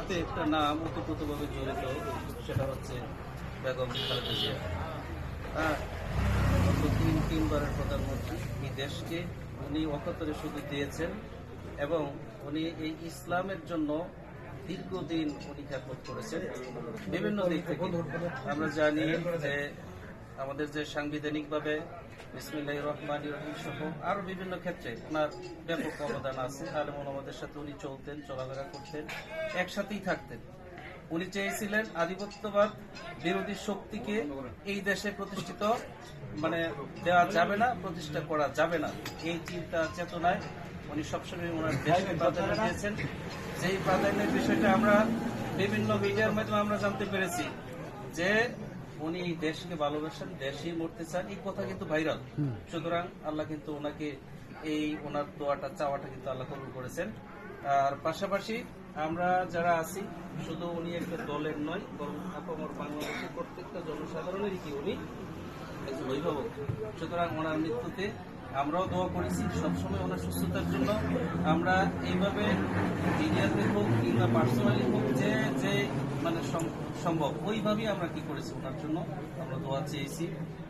সাথে একটা নাম ওতপ্রোতভাবে জড়িত, সেটা হচ্ছে বেগম খালেদা জিয়া। গত তিনবারের প্রধানমন্ত্রী। এই দেশকে উনি অকাতরে শুধু দিয়েছেন এবং উনি এই ইসলামের জন্য দীর্ঘদিন উনি খ্যাতমত করেছেন বিভিন্ন দিক থেকে। আমরা জানি যে আমাদের যে সাংবিধানিকভাবে বিসমিল্লাহির রহমানির রহিম সহ আরো বিভিন্ন ক্ষেত্রে ওনার ব্যাপক অবদান আছে। আলেম ওলামাদের সাথে উনি চলতেন, চলাফেরা করতেন, একসাথেই থাকতেন। উনি চেয়েছিলেন আধিপত্যবাদ বিরোধী শক্তিকে এই দেশে প্রতিষ্ঠিত দেওয়া যাবে না, প্রতিষ্ঠা করা যাবে না। এই চিন্তা চেতনায় উনি সবসময় ওনার দেশকে প্রাধান্য দিয়েছেন। যেই প্রাধান্যের বিষয়টা আমরা বিভিন্ন মিডিয়ার মাধ্যমে আমরা জানতে পেরেছি যে উনি দেশকে ভালোবাসেন, দেশই মরতে চান, এই কথা কিন্তু ভাইরাল। সুতরাং আল্লাহ কিন্তু ওনাকে এই ওনার দোয়াটা চাওয়াটা কিন্তু আল্লাহ কবুল করেছেন। আর পাশাপাশি আমরা যারা আছি, শুধু উনি একটা দলের নয়, বরং আপামর বাংলাদেশের প্রত্যেকটা জনসাধারণেরই কি উনি একজন অভিভাবক। সুতরাং ওনার মৃত্যুতে আমরাও দোয়া করেছি সবসময় ওনার সুস্থতার জন্য। আমরা এইভাবে মিডিয়াতে হোক কিংবা পার্সোনালি হোক যে যে সম্ভব ওইভাবেই আমরা কি করেছি ওনার জন্য আমরা দোয়া চেয়েছি,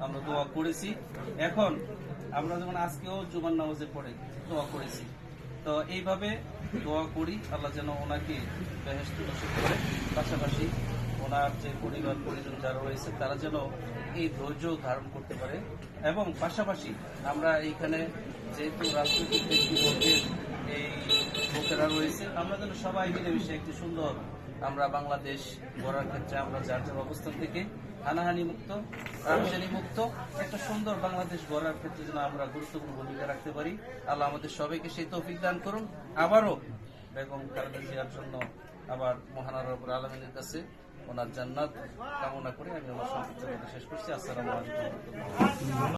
আমরা দোয়া করেছি। এখন আমরা যেমন আজকেও জুমার নামাজে পড়ে দোয়া করেছি, তো এইভাবে দোয়া করি আল্লাহ যেন ওনাকে বেহেশতে নসিব করে। পাশাপাশি ওনার যে পরিবার পরিজন যারা রয়েছে তারা যেন এই ধৈর্য ধারণ করতে পারে। এবং পাশাপাশি আমরা এইখানে যেহেতু রাজনৈতিক ব্যক্তিবর্গের এই লোকেরা রয়েছে, আমরা যেন সবাই মিলেমিশে একটি সুন্দর আমরা বাংলাদেশ গড়ার ক্ষেত্রে আমরা যার যার অবস্থান থেকে হানাহানি মুক্ত, রাজধানী মুক্ত একটা সুন্দর বাংলাদেশ গড়ার ক্ষেত্রে যেন আমরা গুরুত্বপূর্ণ ভূমিকা রাখতে পারি। আল্লাহ আমাদের সবাইকে সেই তৌফিক দান করুন। আবারও বেগম খালেদা জিয়ার জন্য আবার মহান রব্বুল আলামিনের কাছে ওনার জান্নাত কামনা করে আমি আমার সংক্ষিপ্ত কথা শেষ করছি। আসসালামু আলাইকুম।